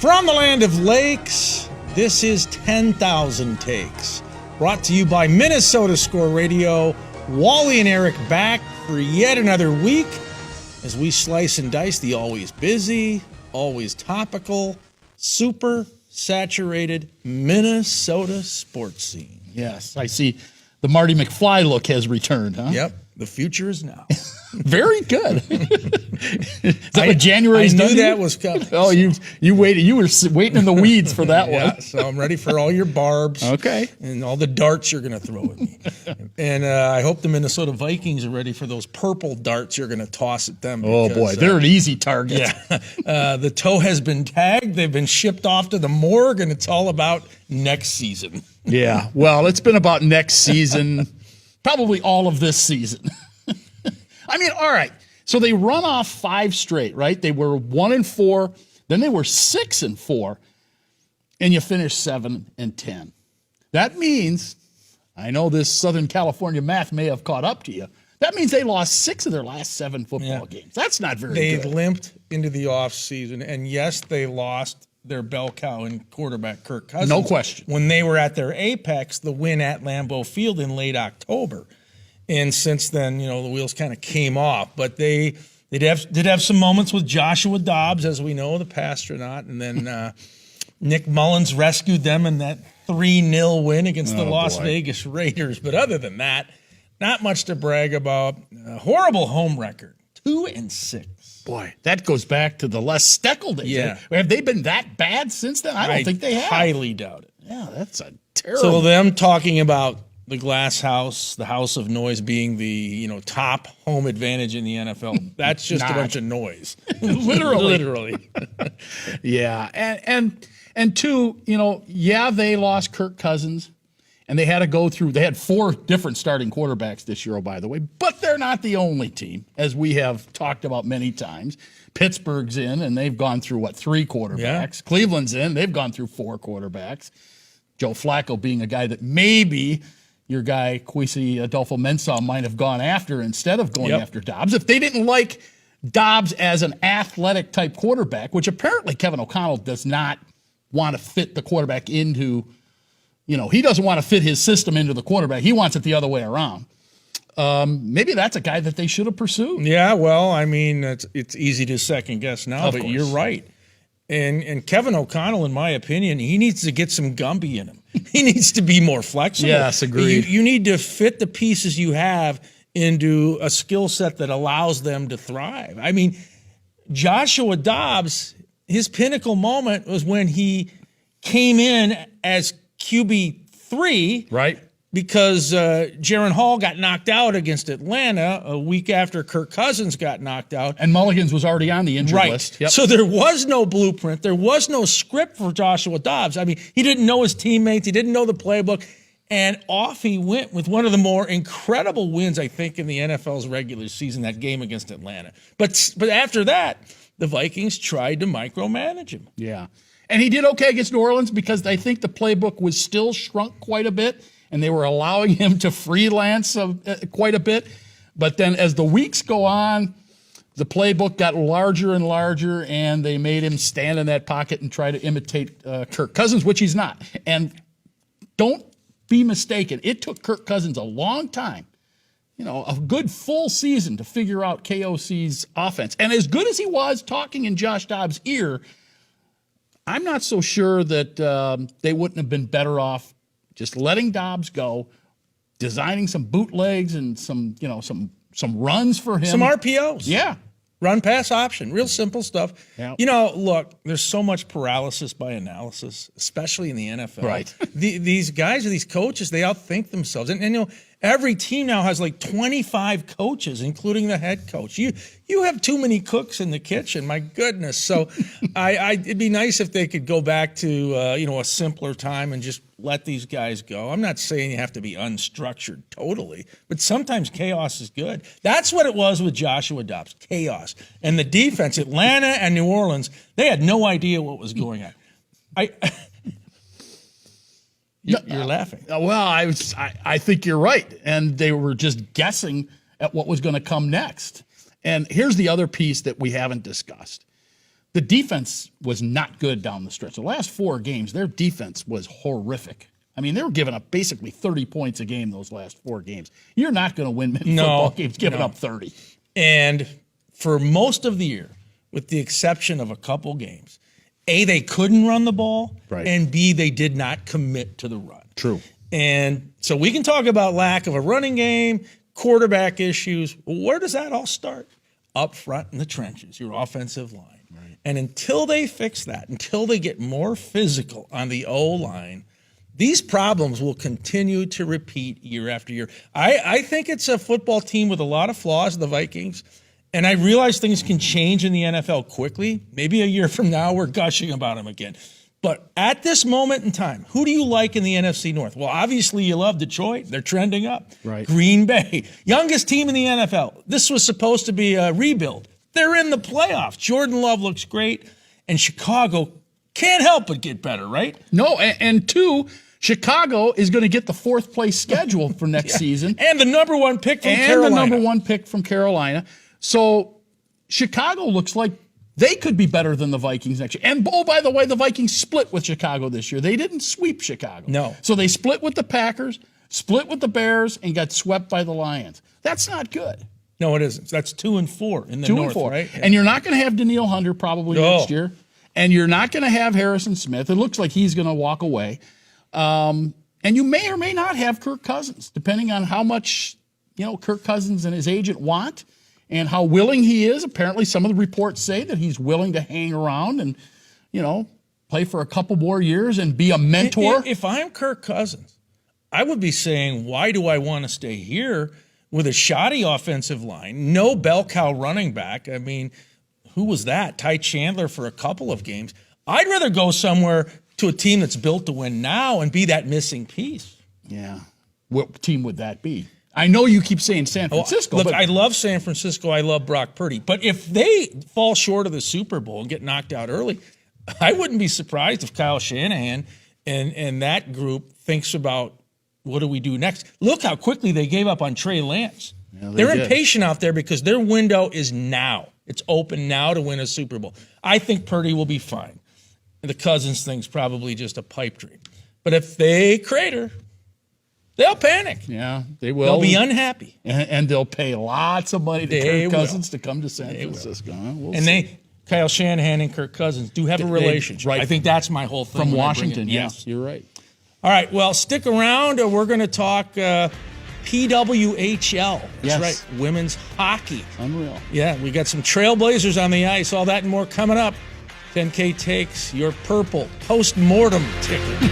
From the land of lakes, this is 10,000 Takes. Brought to you by Minnesota Score Radio. Wally and Eric back for yet another week as we slice and dice the always busy, always topical, super saturated Minnesota sports scene. Yes, I see the Marty McFly look has returned, huh? Yep, the future is now. Very good. Is that what January's I done knew to that you? was coming. Oh, you waited. You were waiting in the weeds for that Yeah, one. so I'm ready for all your barbs. Okay. And all the darts you're going to throw at me. And I hope the Minnesota Vikings are ready for those purple darts you're going to toss at them. Oh, boy. They're an easy target. Yeah. The toe has been tagged. They've been shipped off to the morgue, and it's all about next season. Yeah. Well, it's been about next season, probably all of this season. I mean, all right. So they run off 5 straight, right? They were 1-4, then they were 6-4, and you finished 7-10. That means, I know this Southern California math may have caught up to you. That means they lost 6 of their last 7 football games. That's not very good. They limped into the offseason, and yes, they lost their bell cow and quarterback Kirk Cousins. No question. When they were at their apex, the win at Lambeau Field in late October. And since then, you know, the wheels kind of came off. But they did have some moments with Joshua Dobbs, as we know, the Pastronaut. And then Nick Mullins rescued them in that 3-0 win against the Las Vegas Raiders. But other than that, not much to brag about. A horrible home record, 2-6. Boy, that goes back to the Les Steckel days. Yeah. Have they been that bad since then? I don't think they have. Highly doubt it. Yeah, that's a terrible. So them talking about the glass house, the house of noise being the, top home advantage in the NFL. That's just a bunch of noise. Literally. Yeah. And two, they lost Kirk Cousins and they had to go through, they had 4 different starting quarterbacks this year, oh, by the way, but they're not the only team, as we have talked about many times. Pittsburgh's in and they've gone through 3 quarterbacks. Yeah. Cleveland's in, they've gone through 4 quarterbacks. Joe Flacco being a guy that maybe your guy, Kwesi Adolfo-Mensah, might have gone after instead of going after Dobbs. If they didn't like Dobbs as an athletic type quarterback, which apparently Kevin O'Connell does not want to fit the quarterback into, he doesn't want to fit his system into the quarterback. He wants it the other way around. Maybe that's a guy that they should have pursued. Yeah, well, I mean, it's easy to second guess now, but you're right. And Kevin O'Connell, in my opinion, he needs to get some Gumby in him. He needs to be more flexible. Yes, agreed. You need to fit the pieces you have into a skill set that allows them to thrive. I mean, Joshua Dobbs, his pinnacle moment was when he came in as QB3. Right. Because Jaron Hall got knocked out against Atlanta a week after Kirk Cousins got knocked out. And Mulligans was already on the injury list. Yep. So there was no blueprint. There was no script for Joshua Dobbs. I mean, he didn't know his teammates. He didn't know the playbook. And off he went with one of the more incredible wins, I think, in the NFL's regular season, that game against Atlanta. But after that, the Vikings tried to micromanage him. Yeah. And he did okay against New Orleans because I think the playbook was still shrunk quite a bit. And they were allowing him to freelance quite a bit. But then as the weeks go on, the playbook got larger and larger, and they made him stand in that pocket and try to imitate Kirk Cousins, which he's not. And don't be mistaken. It took Kirk Cousins a long time, a good full season to figure out KOC's offense. And as good as he was talking in Josh Dobbs' ear, I'm not so sure that they wouldn't have been better off just letting Dobbs go, designing some bootlegs and some runs for him. Some RPOs. Yeah. Run pass option. Real simple stuff. Yep. Look, there's so much paralysis by analysis, especially in the NFL. Right. These guys or these coaches, they outthink themselves. And every team now has 25 coaches, including the head coach. You have too many cooks in the kitchen, my goodness. So it'd be nice if they could go back to a simpler time and just let these guys go. I'm not saying you have to be unstructured totally, but sometimes chaos is good. That's what it was with Joshua Dobbs, chaos. And the defense, Atlanta and New Orleans, they had no idea what was going on. You're laughing. Well, I think you're right. And they were just guessing at what was going to come next. And here's the other piece that we haven't discussed. the defense was not good down the stretch. The last 4 games, their defense was horrific. I mean, they were giving up basically 30 points a game those last 4 games. You're not going to win many football games giving up 30. And for most of the year, with the exception of a couple games, A, they couldn't run the ball, right, and B, they did not commit to the run. True. And so we can talk about lack of a running game, quarterback issues. Where does that all start? Up front in the trenches, your offensive line. Right. And until they fix that, until they get more physical on the O-line, these problems will continue to repeat year after year. I think it's a football team with a lot of flaws, the Vikings, and I realize things can change in the NFL quickly. Maybe a year from now we're gushing about them again. But at this moment in time, who do you like in the NFC North? Well, obviously you love Detroit. They're trending up. Right. Green Bay, youngest team in the NFL. This was supposed to be a rebuild. They're in the playoffs. Jordan Love looks great, and Chicago can't help but get better, right? No, and 2, Chicago is going to get the 4th place schedule for next season. And the number 1 pick from Carolina. And the number 1 pick from Carolina. So Chicago looks like they could be better than the Vikings next year. And, oh, by the way, the Vikings split with Chicago this year. They didn't sweep Chicago. No. So they split with the Packers, split with the Bears, and got swept by the Lions. That's not good. No, it isn't. That's 2-4 in the 2 North, and 4. right? Yeah. And you're not going to have Danielle Hunter probably next year. And you're not going to have Harrison Smith. It looks like he's going to walk away. And you may or may not have Kirk Cousins, depending on how much, Kirk Cousins and his agent want and how willing he is. Apparently, some of the reports say that he's willing to hang around and, play for a couple more years and be a mentor. If I'm Kirk Cousins, I would be saying, why do I want to stay here with a shoddy offensive line, no bell cow running back? I mean, who was that? Ty Chandler for a couple of games. I'd rather go somewhere to a team that's built to win now and be that missing piece. Yeah. What team would that be? I know you keep saying San Francisco. Look, but I love San Francisco. I love Brock Purdy. But if they fall short of the Super Bowl and get knocked out early, I wouldn't be surprised if Kyle Shanahan and that group thinks about, what do we do next? Look how quickly they gave up on Trey Lance. Yeah, They're did. impatient out there because their window is now. It's open now to win a Super Bowl. I think Purdy will be fine. The Cousins thing's probably just a pipe dream. But if they crater, they'll panic. Yeah, they will. They'll be unhappy. And they'll pay lots of money to Kirk Cousins to come to San Francisco. We'll see. Kyle Shanahan and Kirk Cousins do have a relationship. Right. I think that's my whole thing. From Washington, yes. You're right. All right, well, stick around. We're going to talk PWHL. That's Yes. right, women's hockey. Unreal. Yeah, we got some Trailblazers on the ice. All that and more coming up. 10K takes your purple post-mortem ticket.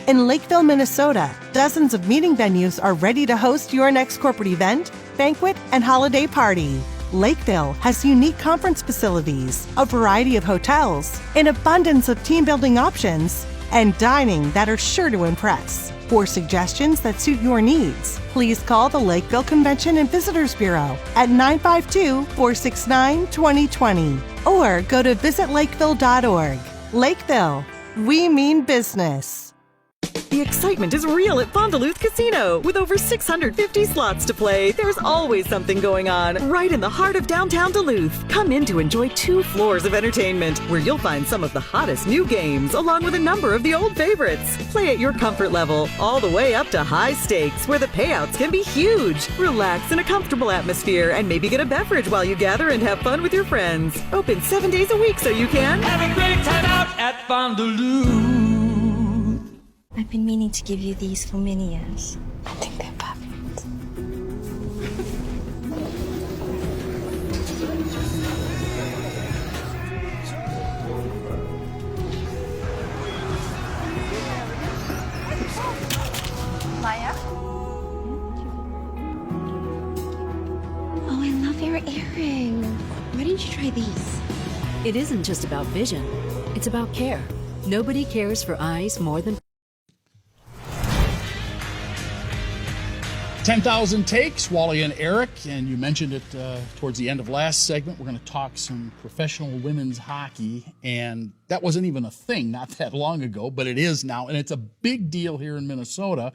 In Lakeville, Minnesota, dozens of meeting venues are ready to host your next corporate event, banquet, and holiday party. Lakeville has unique conference facilities, a variety of hotels, an abundance of team building options, and dining that are sure to impress. For suggestions that suit your needs, please call the Lakeville Convention and Visitors Bureau at 952-469-2020 or go to visitlakeville.org. Lakeville, we mean business. The excitement is real at Fond du Lac Casino. With over 650 slots to play, there's always something going on right in the heart of downtown Duluth. Come in to enjoy 2 floors of entertainment where you'll find some of the hottest new games along with a number of the old favorites. Play at your comfort level all the way up to high stakes where the payouts can be huge. Relax in a comfortable atmosphere and maybe get a beverage while you gather and have fun with your friends. Open 7 days a week so you can have a great time out at Fond du Lac. I've been meaning to give you these for many years. I think they're perfect. Maya? Oh, I love your earrings. Why didn't you try these? It isn't just about vision. It's about care. Nobody cares for eyes more than 10,000 takes, Wally and Eric, and you mentioned it towards the end of last segment. We're going to talk some professional women's hockey, and that wasn't even a thing not that long ago, but it is now, and it's a big deal here in Minnesota,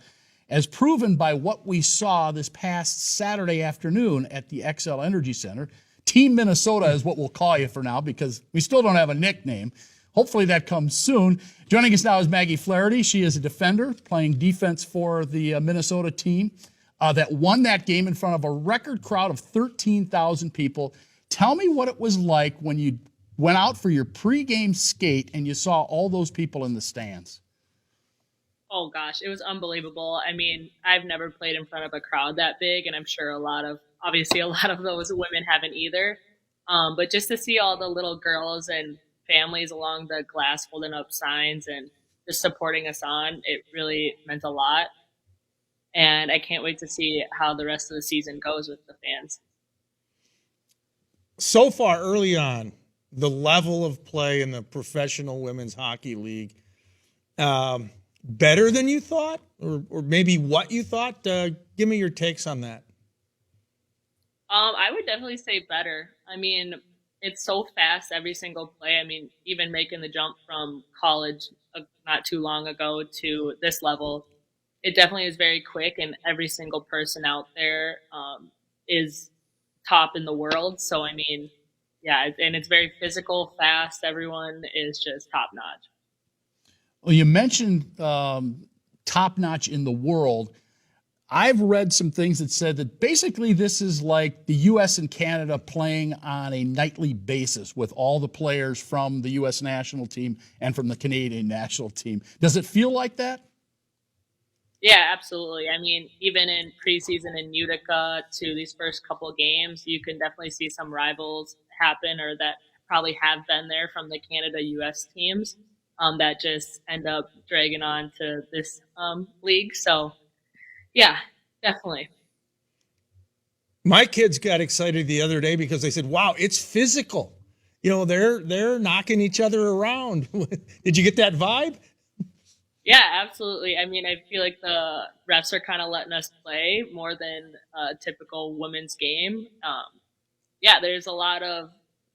as proven by what we saw this past Saturday afternoon at the XL Energy Center. Team Minnesota is what we'll call you for now because we still don't have a nickname. Hopefully that comes soon. Joining us now is Maggie Flaherty. She is a defender playing defense for the Minnesota team that won that game in front of a record crowd of 13,000 people. Tell me what it was like when you went out for your pregame skate and you saw all those people in the stands. Oh gosh, it was unbelievable. I mean, I've never played in front of a crowd that big, and I'm sure a lot of those women haven't either. But just to see all the little girls and families along the glass holding up signs and just supporting us on, it really meant a lot. And I can't wait to see how the rest of the season goes with the fans. So far, early on, the level of play in the professional women's hockey league, better than you thought, or maybe what you thought? Give me your takes on that. I would definitely say better. I mean, it's so fast every single play. I mean, even making the jump from college not too long ago to this level, it definitely is very quick, and every single person out there is top in the world. So, I mean, yeah, and it's very physical, fast. Everyone is just top notch. Well, you mentioned top notch in the world. I've read some things that said that basically this is like the U.S. and Canada playing on a nightly basis with all the players from the U.S. national team and from the Canadian national team. Does it feel like that? Yeah, absolutely. I mean, even in preseason in Utica to these first couple of games, you can definitely see some rivals happen or that probably have been there from the Canada-U.S. teams that just end up dragging on to this league. So, yeah, definitely. My kids got excited the other day because they said, wow, it's physical. You know, they're knocking each other around. Did you get that vibe? Yeah, absolutely. I mean, I feel like the refs are kind of letting us play more than a typical women's game. Yeah, there's a lot of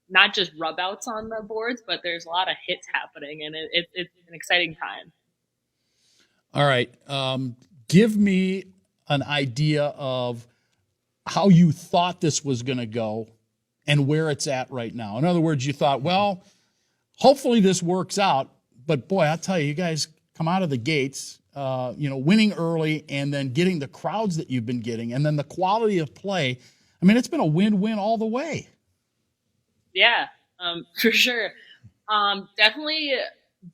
not just rub outs on the boards, but there's a lot of hits happening, and it's an exciting time. All right. Give me an idea of how you thought this was going to go and where it's at right now. In other words, you thought, well, hopefully this works out. But, boy, I'll tell you, you guys come out of the gates, winning early and then getting the crowds that you've been getting and then the quality of play. I mean, it's been a win-win all the way. Yeah, for sure. Definitely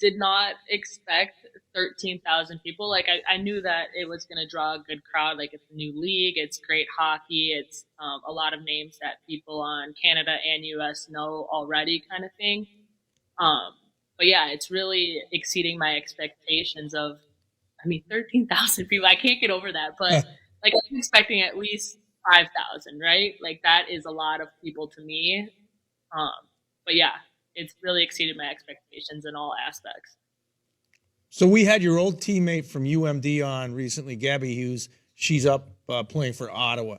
did not expect 13,000 people. Like I knew that it was going to draw a good crowd. Like it's a new league. It's great hockey. It's a lot of names that people on Canada and US know already kind of thing. But yeah, it's really exceeding my expectations of, 13,000 people. I can't get over that, but like I'm expecting at least 5,000, right? Like that is a lot of people to me. But yeah, it's really exceeded my expectations in all aspects. So we had your old teammate from UMD on recently, Gabby Hughes. She's up playing for Ottawa.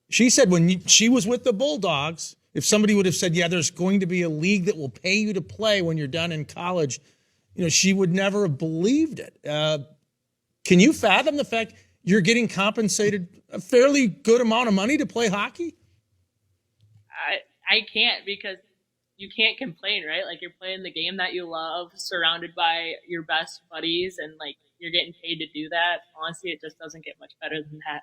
She said when she was with the Bulldogs, if somebody would have said, yeah, there's going to be a league that will pay you to play when you're done in college, she would never have believed it. Can you fathom the fact you're getting compensated a fairly good amount of money to play hockey? I can't, because you can't complain, right? Like you're playing the game that you love, surrounded by your best buddies, and like you're getting paid to do that. Honestly, it just doesn't get much better than that.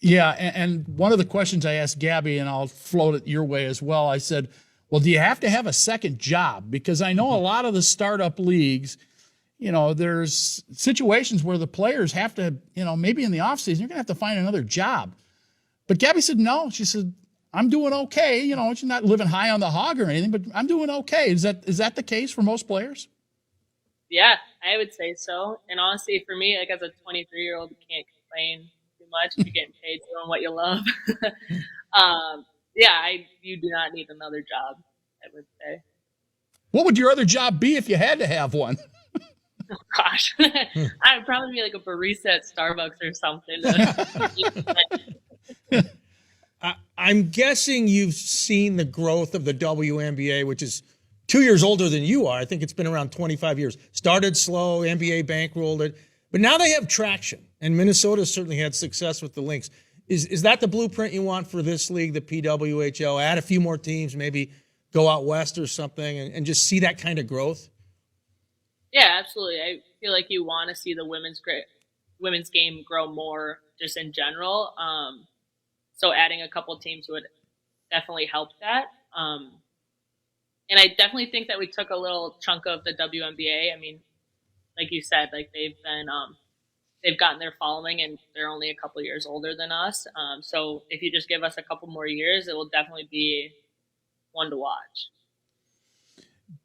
Yeah, and one of the questions I asked Gabby, and I'll float it your way as well, I said, well, do you have to have a second job? Because I know a lot of the startup leagues, there's situations where the players have to, maybe in the offseason, you're going to have to find another job. But Gabby said no. She said, I'm doing okay. She's not living high on the hog or anything, but I'm doing okay. Is that the case for most players? Yeah, I would say so. And honestly, for me, like as a 23-year-old, you can't complain too much. You're getting paid doing what you love. You do not need another job, I would say. What would your other job be if you had to have one? Oh, gosh. I would probably be like a barista at Starbucks or something. I'm guessing you've seen the growth of the WNBA, which is 2 years older than you are. I think it's been around 25 years. Started slow, NBA bankrolled it, but now they have traction, and Minnesota certainly had success with the Lynx. Is that the blueprint you want for this league, the PWHL? Add a few more teams, maybe go out west or something, and just see that kind of growth? Yeah, absolutely. I feel like you want to see the women's game grow more just in general. So adding a couple teams would definitely help that. And I definitely think that we took a little chunk of the WNBA. I mean, like you said, like they've gotten their following, and they're only a couple years older than us. So if you just give us a couple more years, it will definitely be one to watch.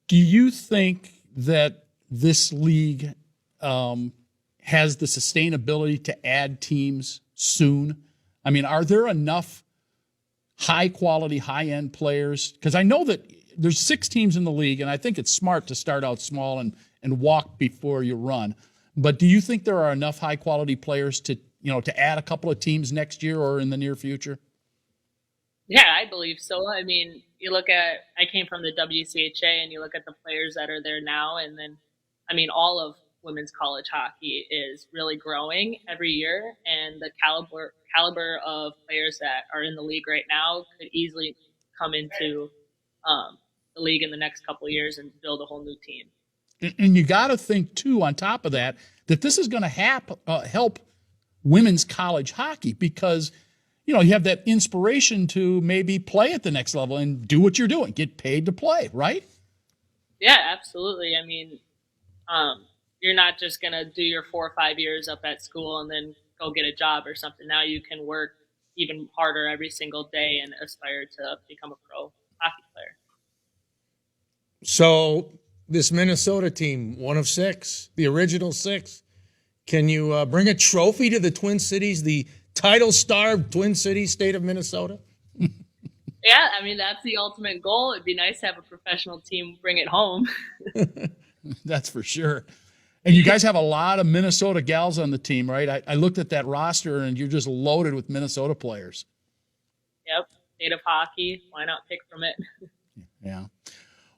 Do you think that this league has the sustainability to add teams soon? I mean, are there enough high-quality, high-end players? Because I know that there's 6 teams in the league, and I think it's smart to start out small and walk before you run. But do you think there are enough high-quality players to add a couple of teams next year or in the near future? Yeah, I believe so. I mean, I came from the WCHA, and you look at the players that are there now, and then, I mean, all of women's college hockey is really growing every year, and the caliber of players that are in the league right now could easily come into the league in the next couple of years and build a whole new team. And you got to think, too, on top of that this is going to help women's college hockey because, you have that inspiration to maybe play at the next level and do what you're doing, get paid to play, right? Yeah, absolutely. I mean, you're not just going to do your 4 or 5 years up at school and then go get a job or something. Now you can work even harder every single day and aspire to become a pro hockey player. So this Minnesota team, one of 6, the original 6, can you bring a trophy to the Twin Cities, the title-starved Twin Cities state of Minnesota? Yeah, I mean, that's the ultimate goal. It'd be nice to have a professional team bring it home. That's for sure. And you guys have a lot of Minnesota gals on the team, right? I looked at that roster, and you're just loaded with Minnesota players. Yep, state of hockey. Why not pick from it? Yeah.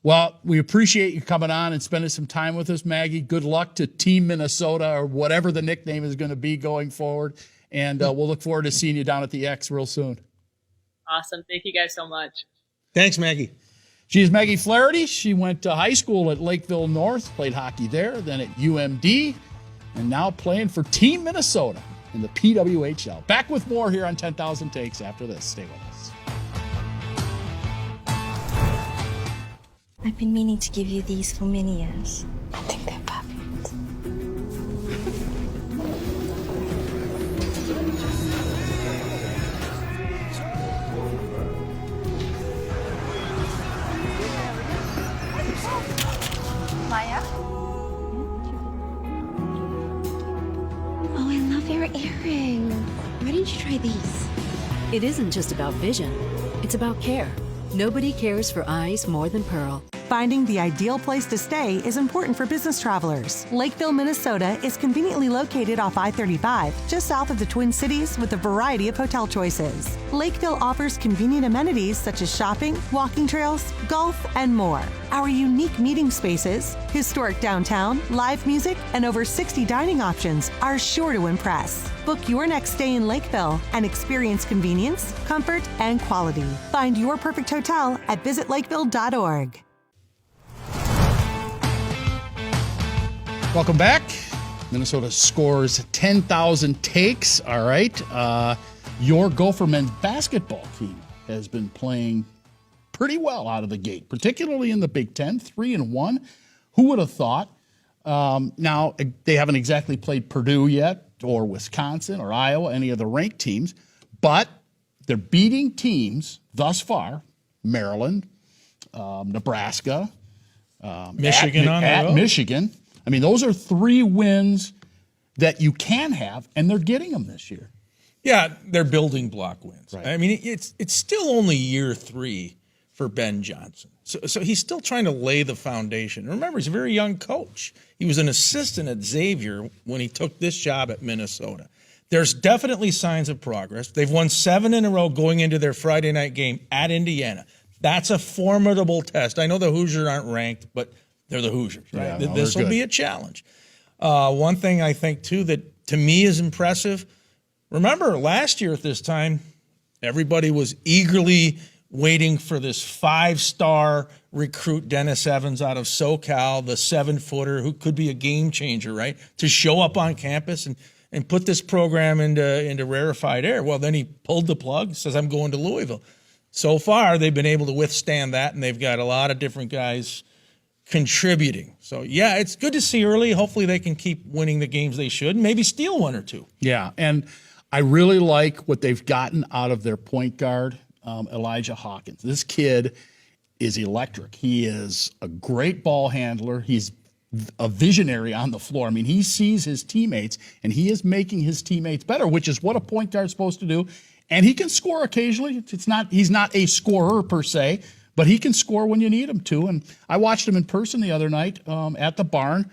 Well, we appreciate you coming on and spending some time with us, Maggie. Good luck to Team Minnesota or whatever the nickname is going to be going forward. And we'll look forward to seeing you down at the X real soon. Awesome. Thank you guys so much. Thanks, Maggie. She is Maggie Flaherty. She went to high school at Lakeville North, played hockey there, then at UMD, and now playing for Team Minnesota in the PWHL. Back with more here on 10,000 Takes after this. Stay with us. I've been meaning to give you these for many years. I think they're perfect. Maya? Oh, I love your earring. Why didn't you try these? It isn't just about vision, it's about care. Nobody cares for eyes more than Pearl. Finding the ideal place to stay is important for business travelers. Lakeville, Minnesota is conveniently located off I-35, just south of the Twin Cities with a variety of hotel choices. Lakeville offers convenient amenities such as shopping, walking trails, golf, and more. Our unique meeting spaces, historic downtown, live music, and over 60 dining options are sure to impress. Book your next stay in Lakeville and experience convenience, comfort, and quality. Find your perfect hotel at visitlakeville.org. Welcome back. Minnesota scores 10,000 takes. All right. Your Gopher men's basketball team has been playing pretty well out of the gate, particularly in the Big Ten, 3-1. Who would have thought? Now, they haven't exactly played Purdue yet, or Wisconsin, or Iowa, any of the ranked teams, but they're beating teams thus far, Maryland, Nebraska, Michigan at Michigan. I mean, those are 3 wins that you can have, and they're getting them this year. Yeah, they're building block wins. Right. I mean, it's still only year 3 for Ben Johnson. So he's still trying to lay the foundation. Remember, he's a very young coach. He was an assistant at Xavier when he took this job at Minnesota. There's definitely signs of progress. They've won 7 in a row going into their Friday night game at Indiana. That's a formidable test. I know the Hoosiers aren't ranked, but they're the Hoosiers, right? Yeah, no, this will be a challenge. One thing I think, too, that to me is impressive, remember last year at this time, everybody was eagerly waiting for this 5-star recruit, Dennis Evans out of SoCal, the 7-footer who could be a game changer, right? To show up on campus and put this program into rarefied air. Well, then he pulled the plug, says, I'm going to Louisville. So far, they've been able to withstand that, and they've got a lot of different guys contributing. So, yeah, it's good to see early. Hopefully they can keep winning the games they should and maybe steal one or two. Yeah, and I really like what they've gotten out of their point guard, Elijah Hawkins. This kid is electric. He is a great ball handler. He's a visionary on the floor. I mean, he sees his teammates, and he is making his teammates better, which is what a point guard's supposed to do. And he can score occasionally. He's not a scorer per se, but he can score when you need him to. And I watched him in person the other night at the barn.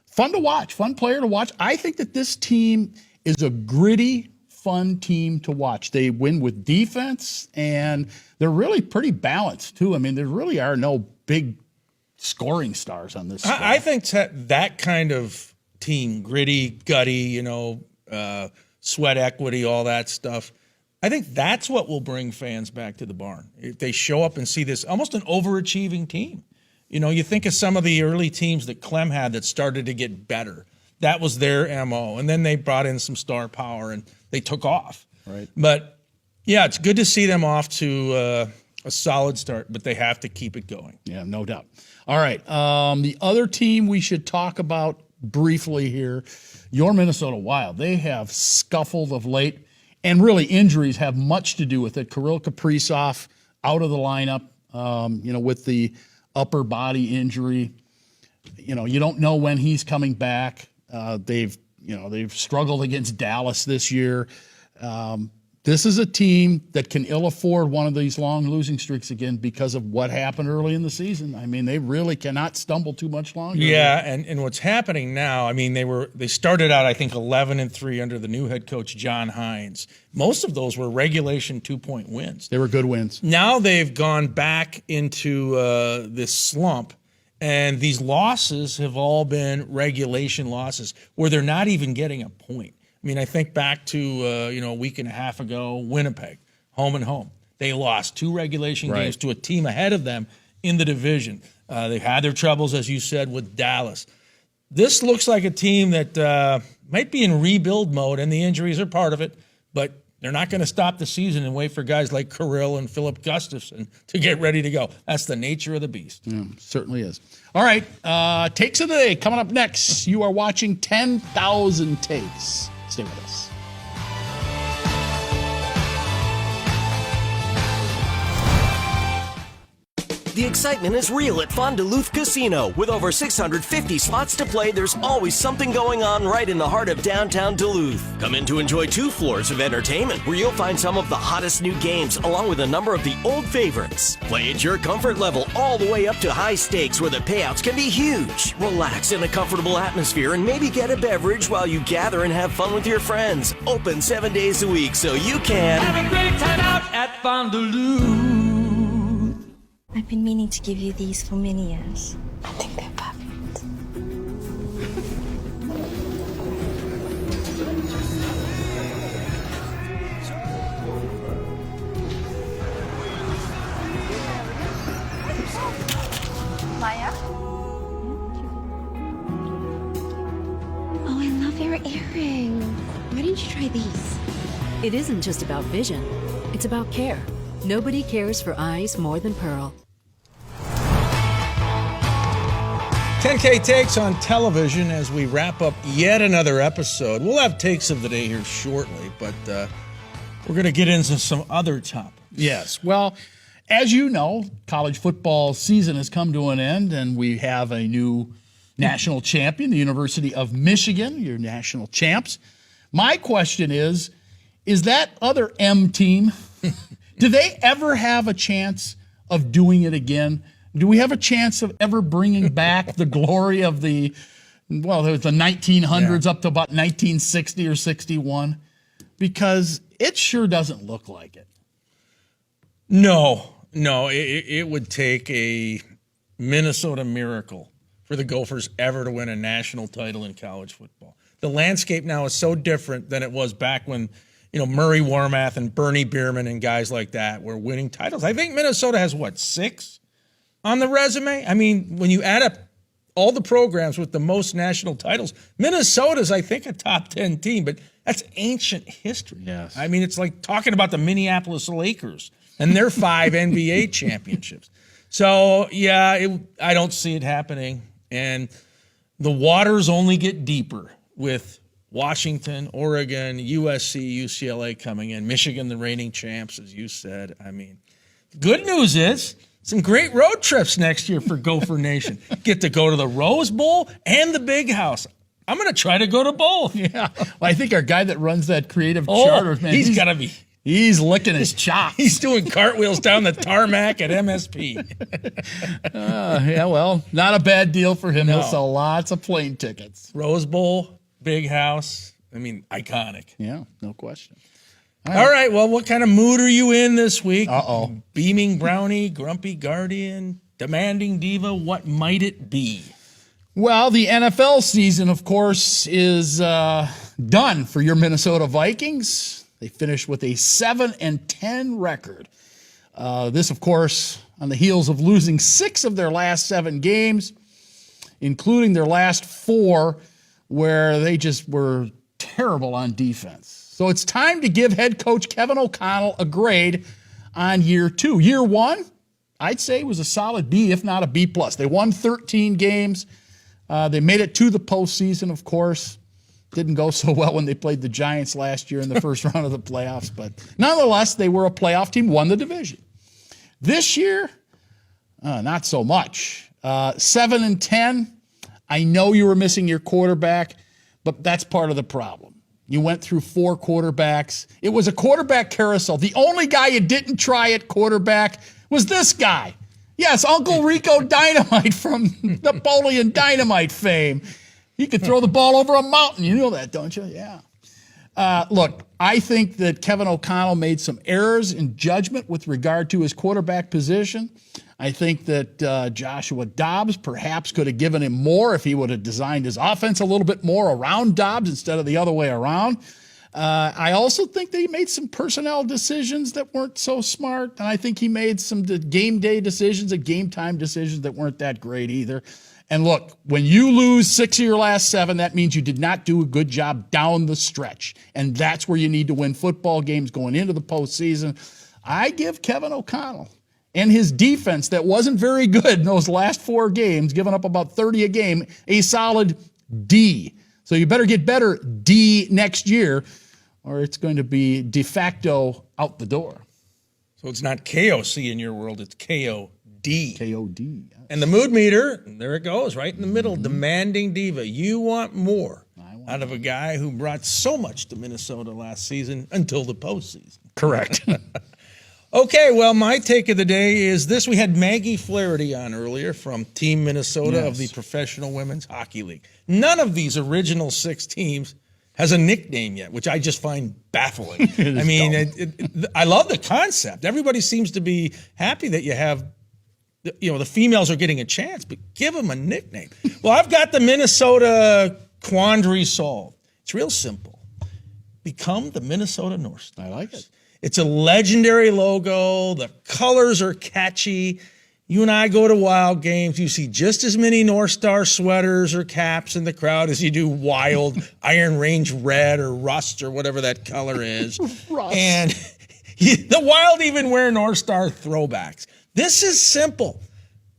Fun to watch, fun player to watch. I think that this team is a gritty, fun team to watch. They win with defense, and they're really pretty balanced, too. I mean, there really are no big scoring stars on this squad. I think that kind of team, gritty, gutty, sweat equity, all that stuff, I think that's what will bring fans back to the barn. If they show up and see this almost an overachieving team. You think of some of the early teams that Clem had that started to get better. That was their MO. And then they brought in some star power and they took off. Right. But, yeah, it's good to see them off to a solid start, but they have to keep it going. Yeah, no doubt. All right. The other team we should talk about briefly here, your Minnesota Wild. They have scuffled of late. And really, injuries have much to do with it. Kirill Kaprizov out of the lineup, with the upper body injury. You don't know when he's coming back. They've struggled against Dallas this year. This is a team that can ill afford one of these long losing streaks again because of what happened early in the season. I mean, they really cannot stumble too much longer. Yeah, and what's happening now, I mean, they started out, I think, 11-3 under the new head coach, John Hines. Most of those were regulation 2-point wins. They were good wins. Now they've gone back into this slump, and these losses have all been regulation losses where they're not even getting a point. I mean, I think back to, a week and a half ago, Winnipeg, home and home. They lost 2 regulation games to a team ahead of them in the division. They've had their troubles, as you said, with Dallas. This looks like a team that might be in rebuild mode, and the injuries are part of it, but they're not going to stop the season and wait for guys like Kirill and Philip Gustafson to get ready to go. That's the nature of the beast. Yeah, certainly is. All right, takes of the day coming up next. You are watching 10,000 Takes. Stay with us. The excitement is real at Fond du Lac Casino. With over 650 slots to play, there's always something going on right in the heart of downtown Duluth. Come in to enjoy 2 floors of entertainment where you'll find some of the hottest new games along with a number of the old favorites. Play at your comfort level all the way up to high stakes where the payouts can be huge. Relax in a comfortable atmosphere and maybe get a beverage while you gather and have fun with your friends. Open 7 days a week so you can have a great time out at Fond du Lac. I've been meaning to give you these for many years. I think they're perfect. Maya? Oh, I love your earring. Why didn't you try these? It isn't just about vision, it's about care. Nobody cares for eyes more than Pearl. 10K Takes on television as we wrap up yet another episode. We'll have takes of the day here shortly, but we're going to get into some other topics. Yes. Well, as you know, college football season has come to an end, and we have a new national champion, the University of Michigan, your national champs. My question is that other M team, do they ever have a chance of doing it again? Do we have a chance of ever bringing back the glory of the 1900s up to about 1960 or 61? Because it sure doesn't look like it. No, it would take a Minnesota miracle for the Gophers ever to win a national title in college football. The landscape now is so different than it was back when Murray Warmath and Bernie Bierman and guys like that were winning titles. I think Minnesota has, 6 on the resume? I mean, when you add up all the programs with the most national titles, Minnesota's, I think, a top 10 team, but that's ancient history. Yes. I mean, it's like talking about the Minneapolis Lakers and their 5 NBA championships. So, yeah, I don't see it happening. And the waters only get deeper with Washington, Oregon, USC, UCLA coming in, Michigan, the reigning champs, as you said. I mean, good news is some great road trips next year for Gopher Nation. Get to go to the Rose Bowl and the Big House. I'm going to try to go to both. Yeah. Well, I think our guy that runs that creative charter, man, he's got to be. He's licking his chops. He's doing cartwheels down the tarmac at MSP. Yeah, well, not a bad deal for him. No. He'll sell lots of plane tickets. Rose Bowl, Big House. I mean, iconic. Yeah, no question. All right. Well, what kind of mood are you in this week? Uh-oh. Beaming brownie, grumpy guardian, demanding diva. What might it be? Well, the NFL season, of course, is done for your Minnesota Vikings. They finished with a 7-10 record. This, of course, on the heels of losing 6 of their last 7 games, including their last 4, where they just were terrible on defense. So it's time to give head coach Kevin O'Connell a grade on year 2. Year 1, I'd say, was a solid B, if not a B+. They won 13 games. They made it to the postseason, of course. Didn't go so well when they played the Giants last year in the first round of the playoffs. But nonetheless, they were a playoff team, won the division. This year, not so much. 7-10. I know you were missing your quarterback, but that's part of the problem. You went through 4 quarterbacks. It was a quarterback carousel. The only guy you didn't try at quarterback was this guy. Yes, Uncle Rico Dynamite from Napoleon Dynamite fame. He could throw the ball over a mountain. You know that, don't you? Yeah. Look, I think that Kevin O'Connell made some errors in judgment with regard to his quarterback position. I think that Joshua Dobbs perhaps could have given him more if he would have designed his offense a little bit more around Dobbs instead of the other way around. I also think that he made some personnel decisions that weren't so smart, and I think he made some game day decisions and game time decisions that weren't that great either. And look, when you lose 6 of your last 7, that means you did not do a good job down the stretch. And that's where you need to win football games going into the postseason. I give Kevin O'Connell and his defense that wasn't very good in those last 4 games, giving up about 30 a game, a solid D. So you better get better D next year, or it's going to be de facto out the door. So it's not KOC in your world, it's KOD. KOD. Yes. And the mood meter, there it goes, right in the middle, demanding diva. You want more out of a guy who brought so much to Minnesota last season until the postseason. Correct. Okay, well, my take of the day is this. We had Maggie Flaherty on earlier from Team Minnesota of the Professional Women's Hockey League. None of these original 6 teams has a nickname yet, which I just find baffling. I mean, I love the concept. Everybody seems to be happy that you have, the females are getting a chance, but give them a nickname. Well, I've got the Minnesota quandary solved. It's real simple. Become the Minnesota North Stars. I like it. It's a legendary logo. The colors are catchy. You and I go to Wild games. You see just as many North Star sweaters or caps in the crowd as you do Wild Iron Range Red or Rust or whatever that color is. Rust. And the Wild even wear North Star throwbacks. This is simple.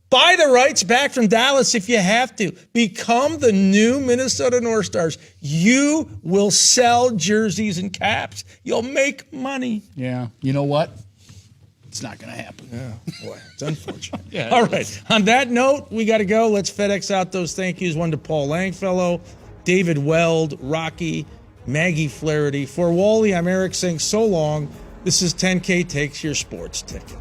Buy the rights back from Dallas if you have to. Become the new Minnesota North Stars. You will sell jerseys and caps. You'll make money. Yeah. You know what? It's not going to happen. Yeah, boy, it's unfortunate. All right. On that note, we got to go. Let's FedEx out those thank yous. One to Paul Langfellow, David Weld, Rocky, Maggie Flaherty. For Wally, I'm Eric saying so long. This is 10K Takes Your Sports Ticket.